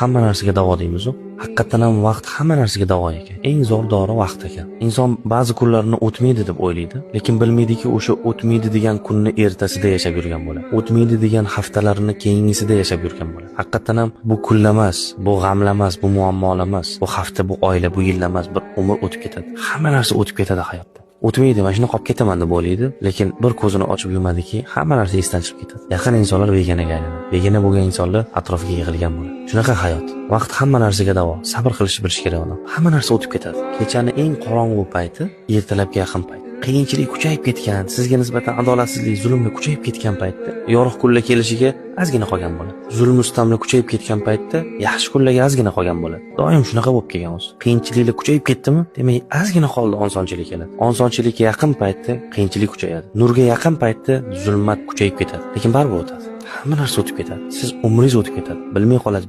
hamma narsaga davo deymiz-ku. Haqiqatan ham vaqt hamma narsaga davo ekan. Eng zo'r dori vaqt ekan. Inson ba'zi kunlarni o'tmaydi deb o'ylaydi, lekin bilmaydiki o'sha o'tmaydi degan kunni ertasida yashab yurgan bo'ladi. O'tmaydi degan haftalarini keyingisida yashab yurgan bo'ladi. Haqiqatan ham bu kunlar emas, bu g'amlar emas, bu muammolar emas, bu hafta, bu oylar, bu yillar emas, bir umr o'tib ketadi. Hamma narsa o'tib ketadi hayotda. O'tmaydi, mana shuni qolib ketaman deb o'ylaydi, lekin bir ko'zini ochib yumadiki, hamma narsa esdan chiqib ketadi. Yaqin insonlar beganaga aylanadi. Begana bo'lgan insonlar atrofiga yig'ilgan bo'ladi. Shunaqa hayot. Vaqt hamma narsaga davo. Sabr qilishni bilish kerak odam. Hamma narsa o'tib ketadi. Kechani eng qorong'u payti ertalabga yaqin payt. Qiyinchilik kuchayib ketgan, sizga nisbatan adolatsizlik, zulmlar kuchayib ketgan paytda yorug' kunlar kelishiga ozgina qolgan bo'ladi. Zulm ustamlar kuchayib ketgan paytda yaxshi kunlarga ozgina qolgan bo'ladi. Doim shunaqa bo'lib kelgan o'zi. Qiyinchiliklar kuchayib ketdimi, demak ozgina qoldi osonchilik keladi. Osonchilikka yaqin paytda qiyinchilik kuchayadi. Nurga yaqin paytda zulmat kuchayib ketadi. Lekin baribir o'tadi. Hamma narsa o'tib ketadi. Siz umringiz o'tib ketadi. Bilmay qolasiz.